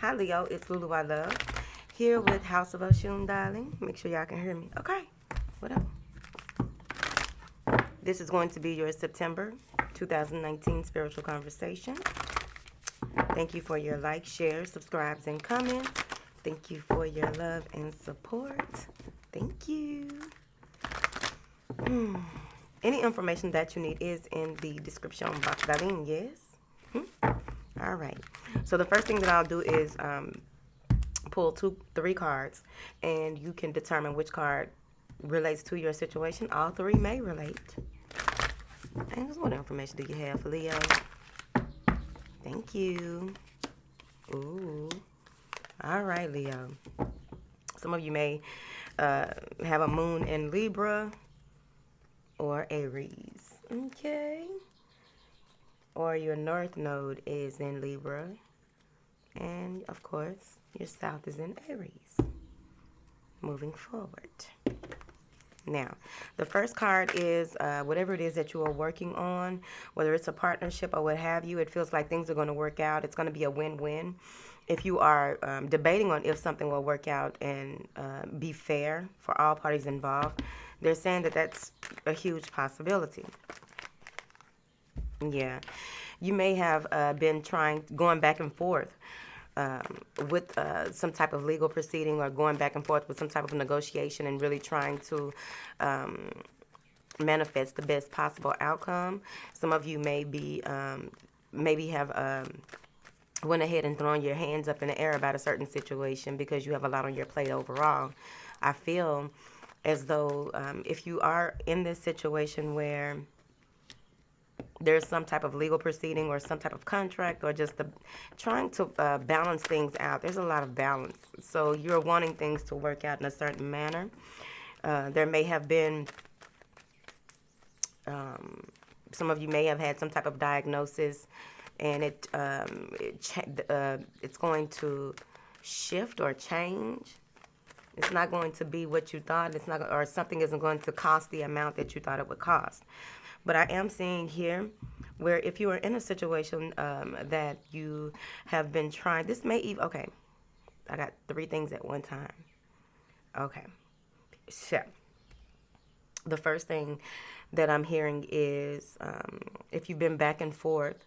Hi, Leo. It's Lulu I Love. Here with House of Oshun, darling. Make sure y'all can hear me. Okay. What up? This is going to be your September 2019 spiritual conversation. Thank you for your likes, shares, subscribes, and comments. Thank you for your love and support. Thank you. Any information that you need is in the description box, darling. Yes? All right. So the first thing that I'll do is pull three cards, and you can determine which card relates to your situation. All three may relate. And what information do you have for Leo? Thank you. Ooh. All right, Leo. Some of you may have a moon in Libra or Aries. Okay. Or your north node is in Libra. And, of course, your south is in Aries. Moving forward. Now, the first card is whatever it is that you are working on, whether it's a partnership or what have you, it feels like things are going to work out. It's going to be a win-win. If you are debating on if something will work out and be fair for all parties involved, they're saying that that's a huge possibility. Yeah. You may have been going back and forth with some type of legal proceeding or going back and forth with some type of negotiation and really trying to manifest the best possible outcome. Some of you may be, maybe have went ahead and thrown your hands up in the air about a certain situation because you have a lot on your plate overall. I feel as though if you are in this situation where there's some type of legal proceeding or some type of contract or just trying to balance things out. There's a lot of balance. So you're wanting things to work out in a certain manner. There may have been, some of you may have had some type of diagnosis and it's going to shift or change. It's not going to be what you thought. It's not, or something isn't going to cost the amount that you thought it would cost. But I am seeing here where if you are in a situation that you have been trying, this may even, okay, I got three things at one time. Okay. So the first thing that I'm hearing is if you've been back and forth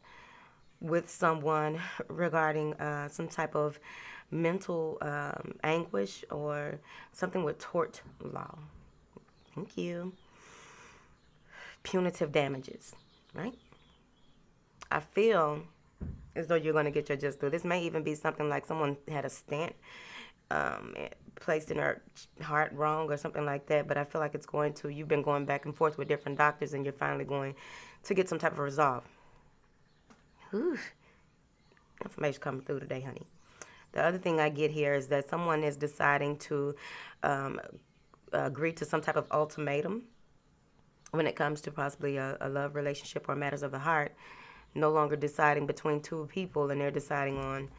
with someone regarding some type of mental anguish or something with tort law. Thank you. Punitive damages, right? I feel as though you're going to get your just due. This may even be something like someone had a stent placed in her heart wrong or something like that, but I feel like you've been going back and forth with different doctors and you're finally going to get some type of resolve. Whew. Information coming through today, honey. The other thing I get here is that someone is deciding to agree to some type of ultimatum when it comes to possibly a love relationship or matters of the heart, no longer deciding between two people, and they're deciding on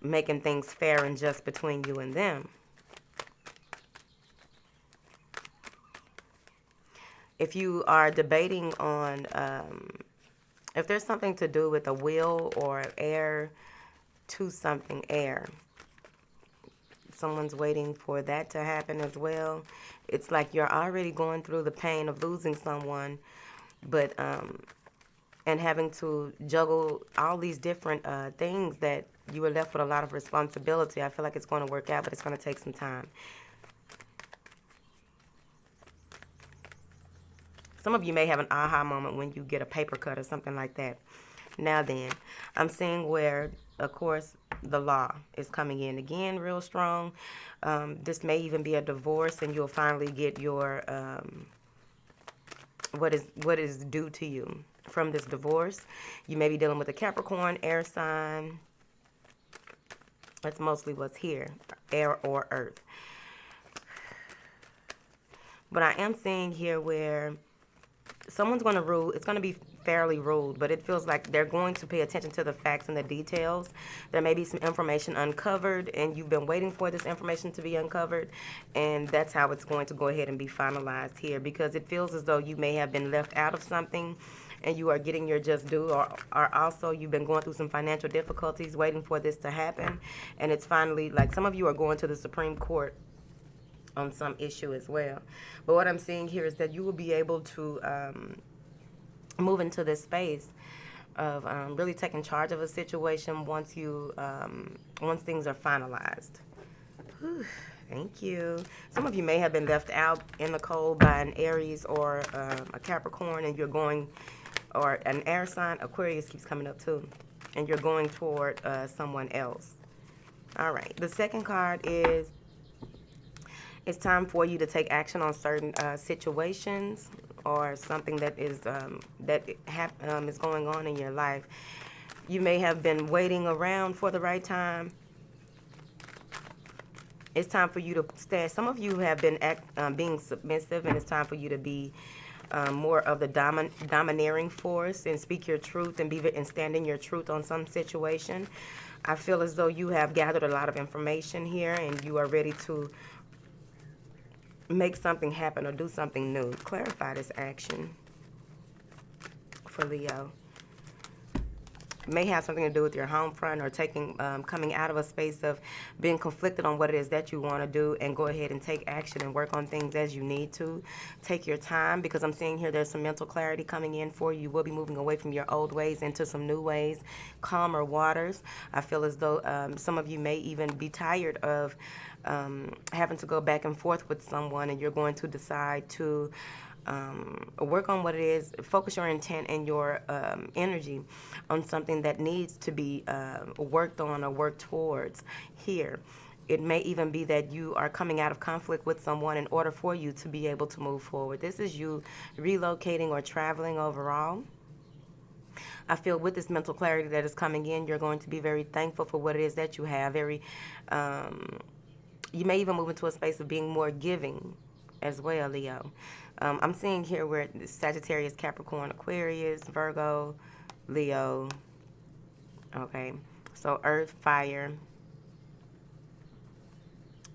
making things fair and just between you and them. If you are debating on, if there's something to do with a will or heir to something, someone's waiting for that to happen as well. It's like you're already going through the pain of losing someone, but and having to juggle all these different things that you were left with a lot of responsibility. I feel like it's going to work out, but it's going to take some time. Some of you may have an aha moment when you get a paper cut or something like that. Now then, I'm seeing where, of course, the law is coming in again real strong. This may even be a divorce, and you'll finally get your what is due to you from this divorce. You may be dealing with a Capricorn, air sign. That's mostly what's here, air or earth. But I am seeing here where someone's going to rule. It's going to be fairly ruled, but it feels like they're going to pay attention to the facts and the details. There may be some information uncovered, and you've been waiting for this information to be uncovered, and that's how it's going to go ahead and be finalized here, because it feels as though you may have been left out of something, and you are getting your just due, or also you've been going through some financial difficulties waiting for this to happen, and it's finally, like, some of you are going to the Supreme Court on some issue as well. But what I'm seeing here is that you will be able to move into this space of really taking charge of a situation once once things are finalized. Whew, thank you. Some of you may have been left out in the cold by an Aries or a Capricorn, and you're going, or an air sign. Aquarius keeps coming up too, and you're going toward someone else. All right. The second card is, it's time for you to take action on certain situations or something that is is going on in your life. You may have been waiting around for the right time. It's time for you to stand. Some of you have been being submissive, and it's time for you to be more of the domineering force and speak your truth and stand in your truth on some situation. I feel as though you have gathered a lot of information here, and you are ready to make something happen or do something new. Clarify this action for Leo. May have something to do with your home front, or coming out of a space of being conflicted on what it is that you want to do, and go ahead and take action and work on things as you need to. Take your time, because I'm seeing here there's some mental clarity coming in for you. You will be moving away from your old ways into some new ways, calmer waters. I feel as though some of you may even be tired of having to go back and forth with someone, and you're going to decide to work on what it is, focus your intent and your energy on something that needs to be worked on or worked towards here. It may even be that you are coming out of conflict with someone in order for you to be able to move forward. This is you relocating or traveling overall. I feel with this mental clarity that is coming in, you're going to be very thankful for what it is that you have. You may even move into a space of being more giving as well, Leo. I'm seeing here where Sagittarius, Capricorn, Aquarius, Virgo, Leo. Okay, so earth, fire,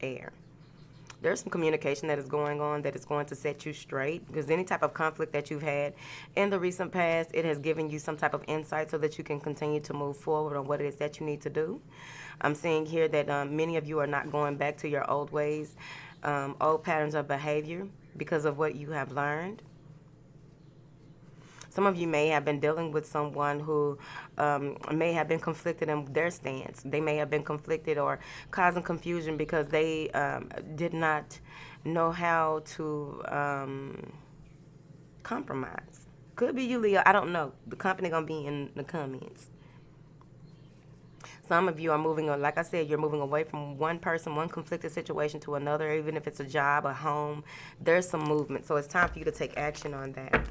air. There's some communication that is going on that is going to set you straight, because any type of conflict that you've had in the recent past, it has given you some type of insight so that you can continue to move forward on what it is that you need to do. I'm seeing here that many of you are not going back to your old ways, old patterns of behavior, because of what you have learned. Some of you may have been dealing with someone who may have been conflicted in their stance. They may have been conflicted or causing confusion because they did not know how to compromise. Could be you, Leo. I don't know. The company going to be in the comments. Some of you are moving on, like I said, you're moving away from one person, one conflicted situation to another, even if it's a job, a home. There's some movement, so it's time for you to take action on that.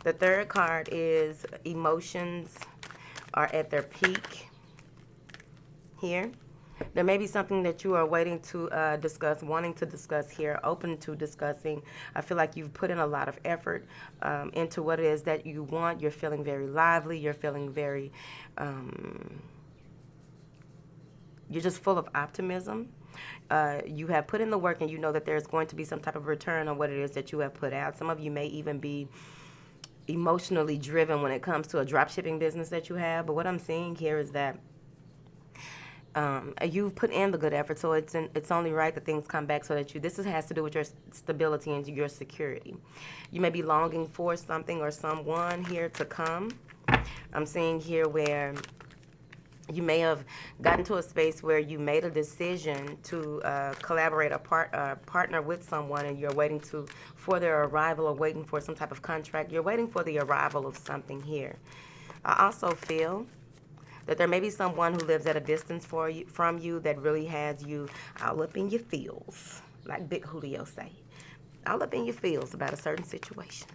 The third card is emotions are at their peak here. There may be something that you are waiting to discuss, wanting to discuss here, open to discussing. I feel like you've put in a lot of effort into what it is that you want. You're feeling very lively. You're feeling very, you're just full of optimism. You have put in the work, and you know that there's going to be some type of return on what it is that you have put out. Some of you may even be emotionally driven when it comes to a drop shipping business that you have. But what I'm seeing here is that you've put in the good effort, so it's only right that things come back so that this has to do with your stability and your security. You may be longing for something or someone here to come. I'm seeing here where you may have gotten to a space where you made a decision to collaborate or partner with someone, and you're waiting for their arrival or waiting for some type of contract. You're waiting for the arrival of something here. I also feel that there may be someone who lives at a distance from you that really has you all up in your feels, like Big Julio say, all up in your feels about a certain situation.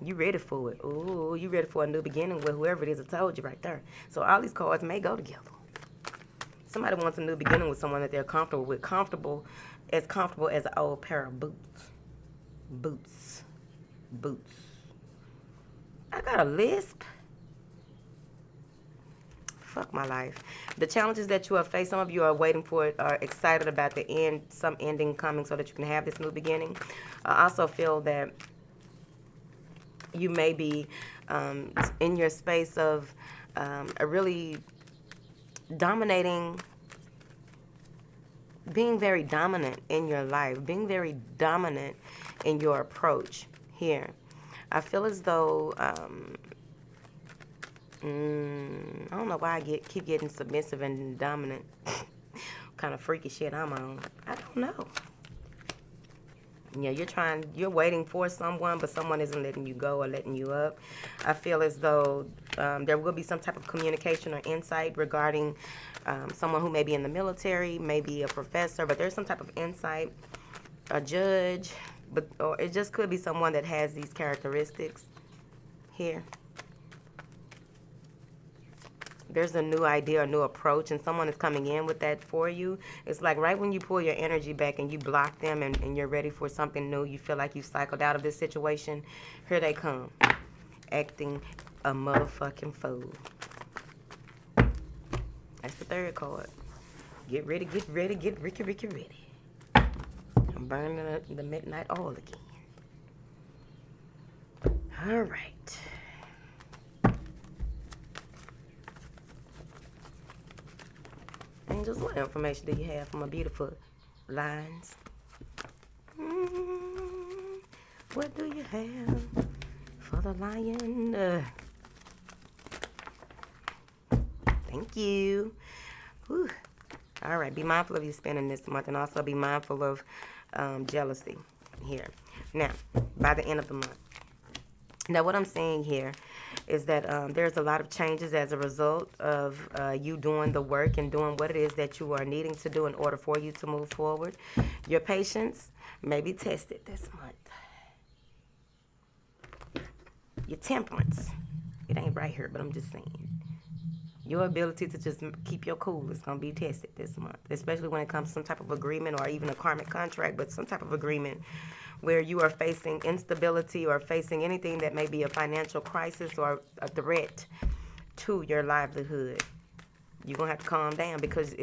You ready for it. Ooh, you ready for a new beginning with whoever it is that told you right there. So all these cards may go together. Somebody wants a new beginning with someone that they're comfortable with. Comfortable as an old pair of boots. Boots. I got a lisp. Fuck my life. The challenges that you have faced, some of you are waiting for it, are excited about the end, some ending coming so that you can have this new beginning. I also feel that You may be in your space of a really dominating, being very dominant in your life, being very dominant in your approach here. I feel as though, I don't know why keep getting submissive and dominant. Kind of freaky shit I'm on. I don't know. Yeah, you're waiting for someone, but someone isn't letting you go or letting you up. I feel as though there will be some type of communication or insight regarding someone who may be in the military, maybe a professor, but there's some type of insight, a judge, or it just could be someone that has these characteristics here. There's a new idea, a new approach, and someone is coming in with that for you. It's like right when you pull your energy back and you block them and you're ready for something new, you feel like you cycled out of this situation, here they come, acting a motherfucking fool. That's the third card. Get ready, get Ricky ready. I'm burning the midnight oil again. All right. Angels, what information do you have for my beautiful lines? What do you have for the lion? Thank you. Whew. All right, be mindful of your spending this month, and also be mindful of jealousy here. Now, by the end of the month. Now, what I'm saying here is that there's a lot of changes as a result of you doing the work and doing what it is that you are needing to do in order for you to move forward. Your patience may be tested this month. Your temperance, it ain't right here, but I'm just saying. Your ability to just keep your cool is going to be tested this month, especially when it comes to some type of agreement or even a karmic contract, but some type of agreement where you are facing instability or facing anything that may be a financial crisis or a threat to your livelihood. You're going to have to calm down because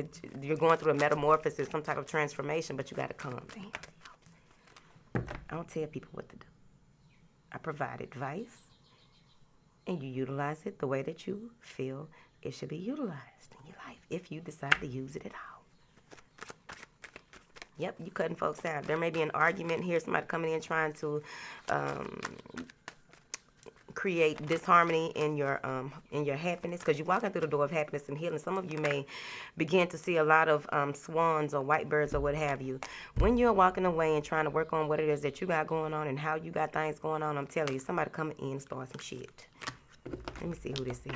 you're going through a metamorphosis, some type of transformation, but you got to calm down. I don't tell people what to do. I provide advice, and you utilize it the way that you feel it should be utilized in your life if you decide to use it at all. Yep, you cutting folks out. There may be an argument here, somebody coming in trying to create disharmony in your happiness, because you're walking through the door of happiness and healing. Some of you may begin to see a lot of swans or white birds or what have you. When you're walking away and trying to work on what it is that you got going on and how you got things going on, I'm telling you, somebody coming in and start some shit. Let me see who this is.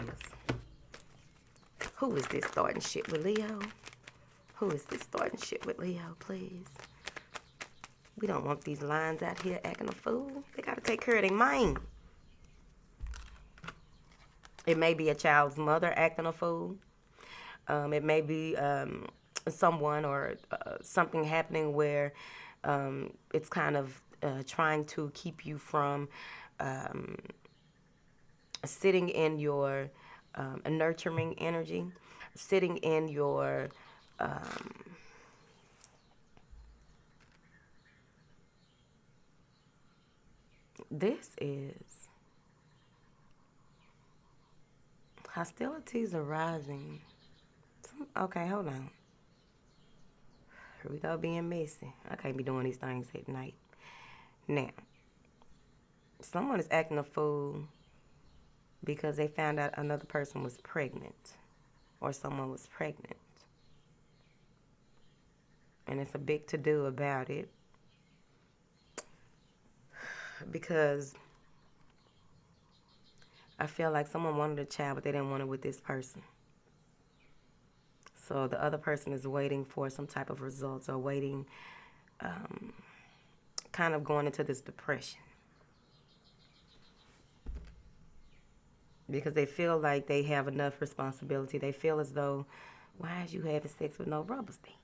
Who is this starting shit with Leo? Who is this starting shit with Leo, please? We don't want these lines out here acting a fool. They got to take care of their mind. It may be a child's mother acting a fool. It may be someone or something happening where it's kind of trying to keep you from sitting in your nurturing energy, sitting in your this is hostilities arising. Okay, hold on. Here we go being messy. I can't be doing these things at night. Now, someone is acting a fool because they found out another person was pregnant or someone was pregnant. And it's a big to-do about it because I feel like someone wanted a child, but they didn't want it with this person. So the other person is waiting for some type of results or waiting, kind of going into this depression. Because they feel like they have enough responsibility. They feel as though, why is you having sex with no rubbers then?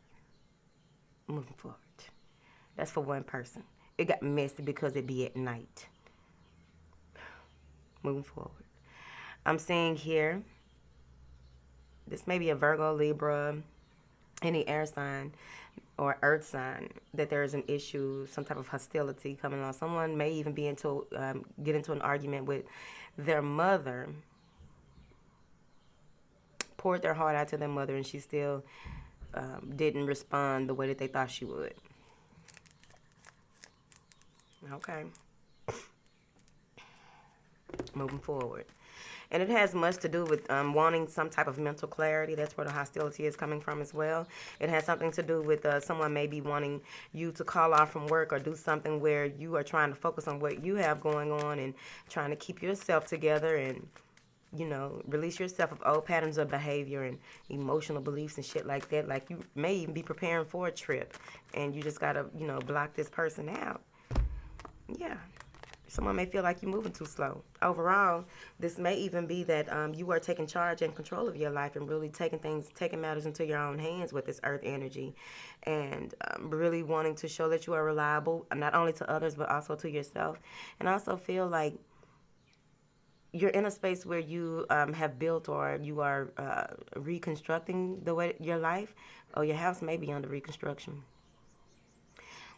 Moving forward. That's for one person. It got messy because it be at night. Moving forward. I'm seeing here, this may be a Virgo, Libra, any air sign or earth sign, that there is an issue, some type of hostility coming on. Someone may even be into get into an argument with their mother, poured their heart out to their mother, and she still didn't respond the way that they thought she would. Okay, moving forward. And it has much to do with wanting some type of mental clarity. That's where the hostility is coming from as well. It has something to do with someone maybe wanting you to call off from work or do something where you are trying to focus on what you have going on and trying to keep yourself together and, release yourself of old patterns of behavior and emotional beliefs and shit like that. Like you may even be preparing for a trip and you just got to, block this person out. Yeah. Someone may feel like you're moving too slow. Overall, this may even be that you are taking charge and control of your life and really taking matters into your own hands with this earth energy, and really wanting to show that you are reliable, not only to others but also to yourself. And I also feel like you're in a space where you have built or you are reconstructing the way your life, or your house may be under reconstruction.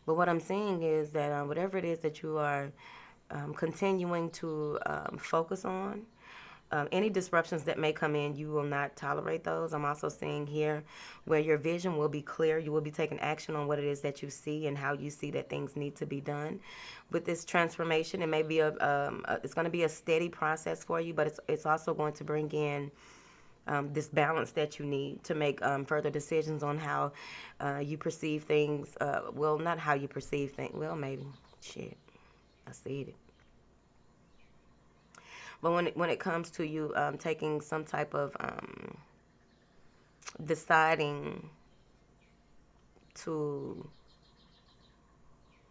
But what I'm seeing is that whatever it is that you are continuing to focus on, any disruptions that may come in, you will not tolerate those. I'm also seeing here where your vision will be clear. You will be taking action on what it is that you see and how you see that things need to be done. With this transformation, it may be it's going to be a steady process for you, but it's also going to bring in this balance that you need to make further decisions on how you perceive things. Well, not how you perceive things. Well, maybe. Shit. I see it. But when it comes to you taking some type of deciding to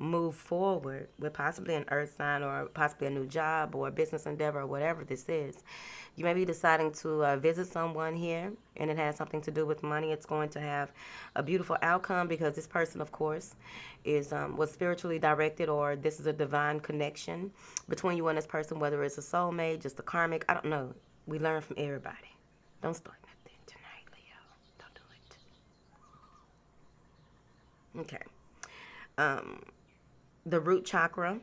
move forward with possibly an earth sign or possibly a new job or a business endeavor or whatever this is, you may be deciding to visit someone here, and it has something to do with money. It's going to have a beautiful outcome because this person, of course, is was spiritually directed, or this is a divine connection between you and this person, whether it's a soulmate, just a karmic. I don't know. We learn from everybody. Don't start nothing tonight, Leo. Don't do it. Okay. The root chakra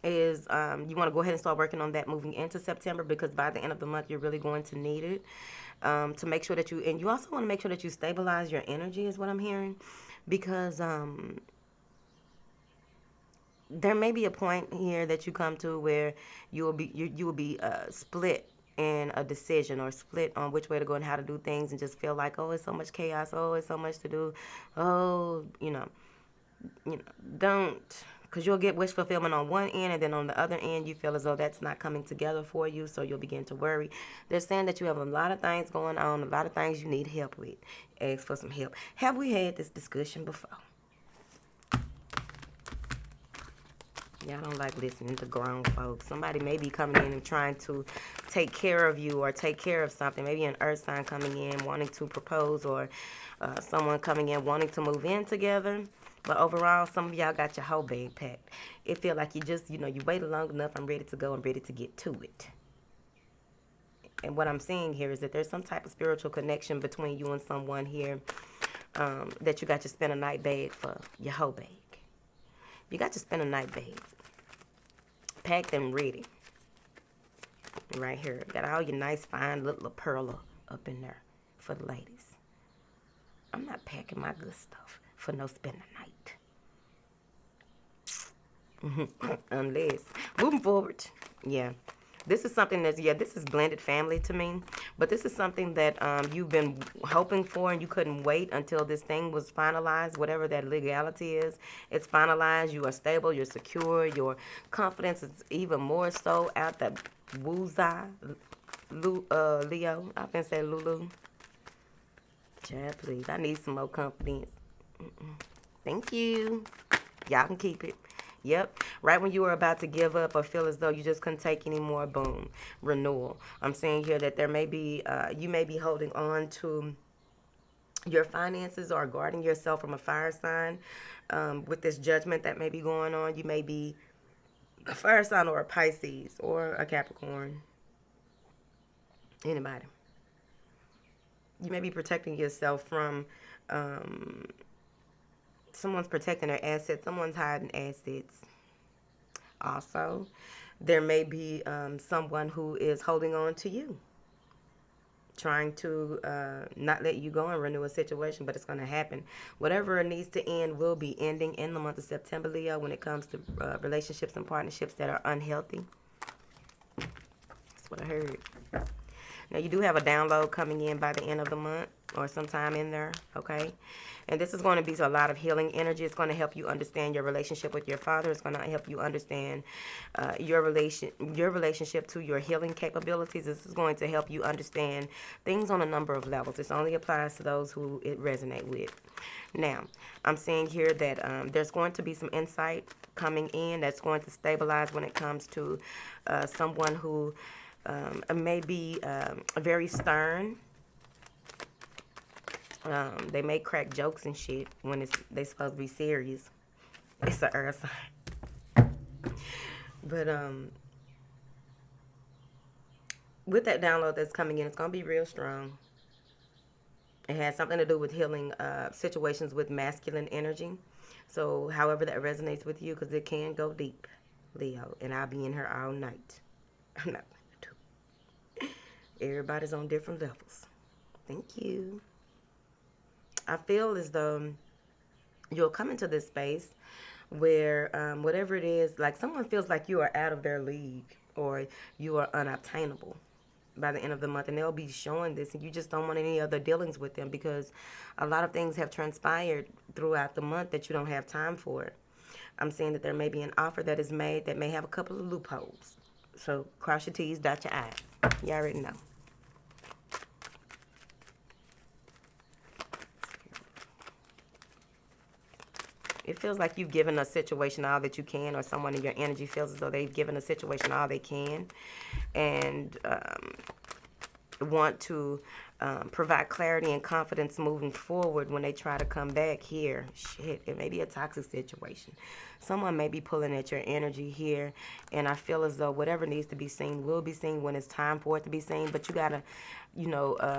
is you want to go ahead and start working on that moving into September, because by the end of the month you're really going to need it to make sure that you also want to make sure that you stabilize your energy, is what I'm hearing, because there may be a point here that you come to where you will be split in a decision, or split on which way to go and how to do things, and just feel like, oh, it's so much chaos, oh, it's so much to do, oh, don't, because you'll get wish fulfillment on one end, and then on the other end you feel as though that's not coming together for you, so you'll begin to worry. They're saying that you have a lot of things going on, a lot of things you need help with. Ask for some help. Have we had this discussion before? Y'all don't like listening to grown folks. Somebody may be coming in and trying to take care of you or take care of something. Maybe an earth sign coming in wanting to propose, or someone coming in wanting to move in together. But overall, some of y'all got your whole bag packed. It feel like you just, you waited long enough. I'm ready to go. I'm ready to get to it. And what I'm seeing here is that there's some type of spiritual connection between you and someone here that you got to spend a night bag for your whole bag. You got to spend a night bag. Packed and ready. Right here. Got all your nice, fine little pearl up in there for the ladies. I'm not packing my good stuff for no spend the night. Unless. Moving forward. Yeah. This is something this is blended family to me. But this is something that you've been hoping for, and you couldn't wait until this thing was finalized. Whatever that legality is, it's finalized. You are stable. You're secure. Your confidence is even more so out the woozah. Leo. I've been saying Lulu. Chad, please. I need some more confidence. Thank you. Y'all can keep it. Yep. Right when you were about to give up or feel as though you just couldn't take any more, boom, renewal. I'm saying here that there may be, you may be holding on to your finances or guarding yourself from a fire sign with this judgment that may be going on. You may be a fire sign or a Pisces or a Capricorn. Anybody. you may be protecting yourself from um, someone's protecting their assets, someone's hiding assets. Also, there may be someone who is holding on to you, trying to not let you go and renew a situation, but it's going to happen. Whatever needs to end will be ending in the month of September, Leo, when it comes to relationships and partnerships that are unhealthy. That's what I heard. Now, you do have a download coming in by the end of the month or sometime in there, okay? And this is going to be a lot of healing energy. It's going to help you understand your relationship with your father. It's going to help you understand your relationship to your healing capabilities. This is going to help you understand things on a number of levels. This only applies to those who it resonate with. Now, I'm seeing here that there's going to be some insight coming in that's going to stabilize when it comes to someone who may be very stern. They may crack jokes and shit when they supposed to be serious. It's an earth sign. But with that download that's coming in, it's gonna be real strong. It has something to do with healing situations with masculine energy. So however that resonates with you, because it can go deep, Leo. And I'll be in here all night. I'm not going to. Everybody's on different levels. Thank you. I feel as though you'll come into this space where whatever it is, like someone feels like you are out of their league or you are unobtainable by the end of the month, and they'll be showing this, and you just don't want any other dealings with them because a lot of things have transpired throughout the month that you don't have time for it. I'm saying that there may be an offer that is made that may have a couple of loopholes. So cross your T's, dot your I's. You already know. It feels like you've given a situation all that you can, or someone in your energy feels as though they've given a situation all they can, and want to provide clarity and confidence moving forward when they try to come back here. Shit, it may be a toxic situation. Someone may be pulling at your energy here, and I feel as though whatever needs to be seen will be seen when it's time for it to be seen, but you gotta,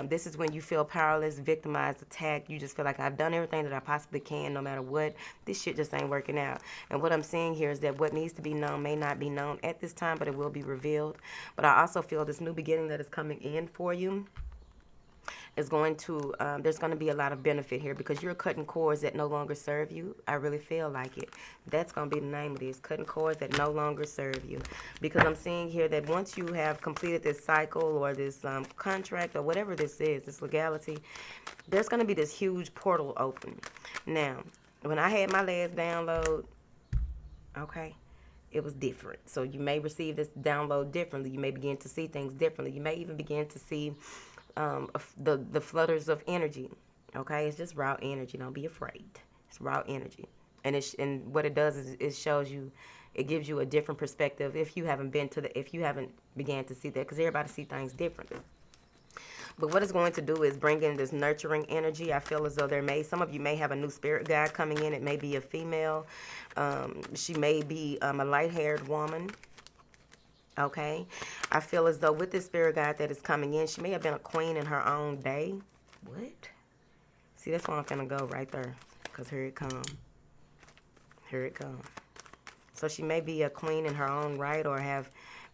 this is when you feel powerless, victimized, attacked. You just feel like I've done everything that I possibly can, no matter what. This shit just ain't working out. And what I'm seeing here is that what needs to be known may not be known at this time, but it will be revealed. But I also feel this new beginning that is coming in for you is going to, there's going to be a lot of benefit here because you're cutting cords that no longer serve you. I really feel like it. That's going to be the name of this, cutting cords that no longer serve you. Because I'm seeing here that once you have completed this cycle or this contract or whatever this is, this legality, there's going to be this huge portal open. Now, when I had my last download, okay, it was different. So you may receive this download differently. You may begin to see things differently. You may even begin to see the flutters of energy. Okay, it's just raw energy. Don't be afraid. It's raw energy, and what it does is it shows you, it gives you a different perspective if you haven't began to see that, because everybody see things differently. But what it's going to do is bring in this nurturing energy. I feel as though some of you may have a new spirit guide coming in. It may be a female. She may be a light-haired woman. Okay, I feel as though with this spirit guide that is coming in, she may have been a queen in her own day. What? See, that's where I'm finna go right there, because here it comes. Here it comes. So she may be a queen in her own right, or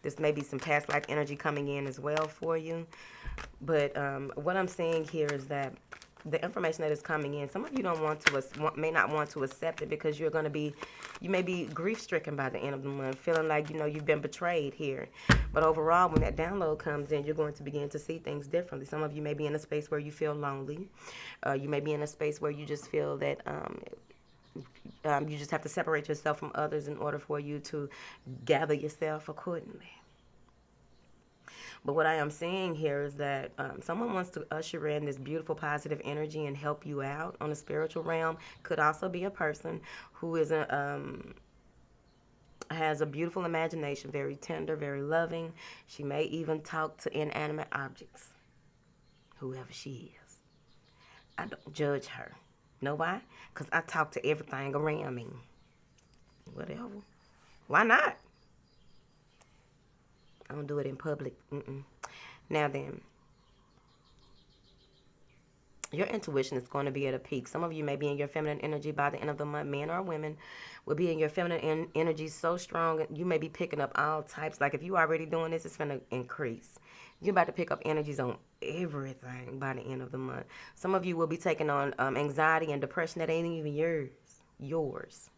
this may be some past life energy coming in as well for you. But what I'm saying here is that the information that is coming in, some of you may not want to accept it because you may be grief-stricken by the end of the month, feeling like, you've been betrayed here. But overall, when that download comes in, you're going to begin to see things differently. Some of you may be in a space where you feel lonely. You may be in a space where you just feel that you just have to separate yourself from others in order for you to gather yourself accordingly. But what I am saying here is that someone wants to usher in this beautiful positive energy and help you out on a spiritual realm. Could also be a person who is has a beautiful imagination, very tender, very loving. She may even talk to inanimate objects, whoever she is. I don't judge her. Know why? Because I talk to everything around me. Whatever. Why not? I don't do it in public. Now then, Your intuition is going to be at a peak. Some of you may be in your feminine energy by the end of the month. Men or women will be in your feminine energy so strong. You may be picking up all types. Like if you already doing this, it's going to increase. You're about to pick up energies on everything by the end of the month. Some of you will be taking on anxiety and depression that ain't even yours. Yours.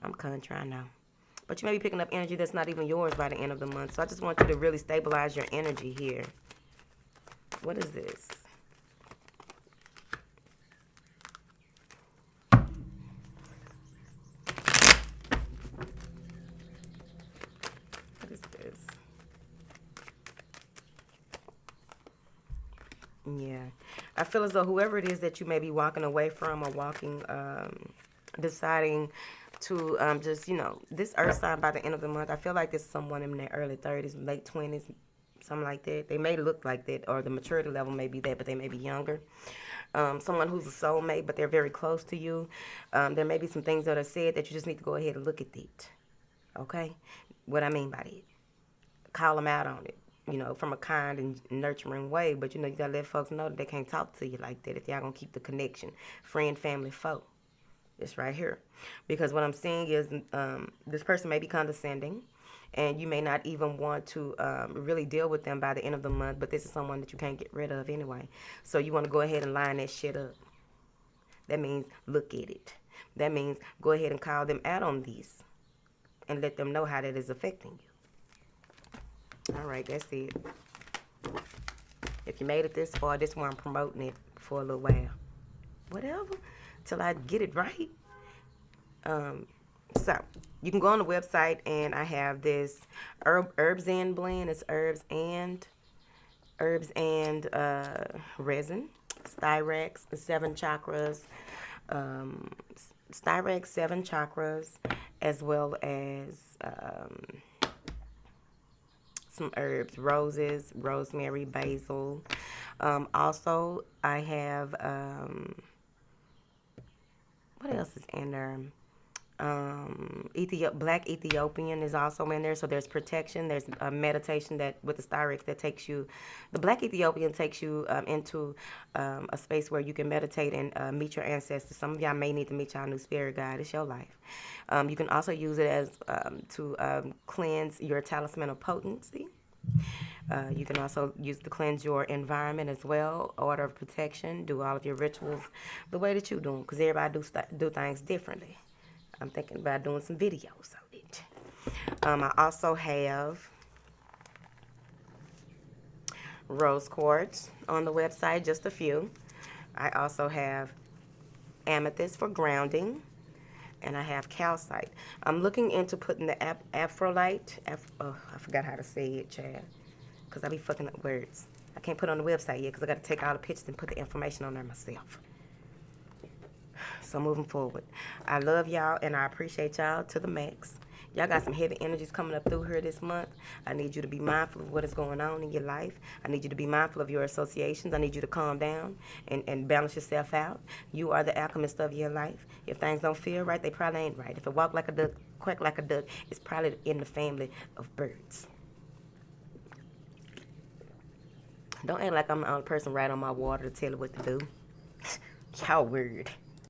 I'm contra now. But you may be picking up energy that's not even yours by the end of the month. So I just want you to really stabilize your energy here. What is this? What is this? Yeah. I feel as though whoever it is that you may be walking away from or deciding to just, this earth sign by the end of the month, I feel like it's someone in their early 30s, late 20s, something like that. They may look like that, or the maturity level may be that, but they may be younger. Someone who's a soulmate, but they're very close to you. There may be some things that are said that you just need to go ahead and look at it. Okay? What I mean by that. Call them out on it, from a kind and nurturing way. But, you got to let folks know that they can't talk to you like that if y'all going to keep the connection. Friend, family, foe. It's right here. Because what I'm seeing is this person may be condescending, and you may not even want to really deal with them by the end of the month, but this is someone that you can't get rid of anyway. So you want to go ahead and line that shit up. That means look at it. That means go ahead and call them out on these and let them know how that is affecting you. All right, that's it. If you made it this far, this is why I'm promoting it for a little while. Whatever. Till I get it right. So you can go on the website, and I have this herbs and blend. It's herbs and resin, Styrax 7 chakras, Styrax 7 chakras, as well as some herbs, roses, rosemary, basil. Also, I have what else is in there? Black Ethiopian is also in there. So there's protection. There's a meditation that with the Styrax that takes you. The Black Ethiopian takes you into a space where you can meditate and meet your ancestors. Some of y'all may need to meet y'all new spirit guide. It's your life. You can also use it as to cleanse your talisman of potency. You can also use to cleanse your environment as well. Order of protection. Do all of your rituals the way that you do them, because everybody do things differently. I'm thinking about doing some videos on it. I also have rose quartz on the website, just a few. I also have amethyst for grounding, and I have calcite. I'm looking into putting the Afrolite. I forgot how to say it, Chad, because I be fucking up words. I can't put it on the website yet because I got to take all the pictures and put the information on there myself. So moving forward, I love y'all and I appreciate y'all to the max. Y'all got some heavy energies coming up through here this month. I need you to be mindful of what is going on in your life. I need you to be mindful of your associations. I need you to calm down and balance yourself out. You are the alchemist of your life. If things don't feel right, they probably ain't right. If it walk like a duck, quack like a duck, it's probably in the family of birds. Don't act like I'm the only person right on my water to tell you what to do. Y'all weird.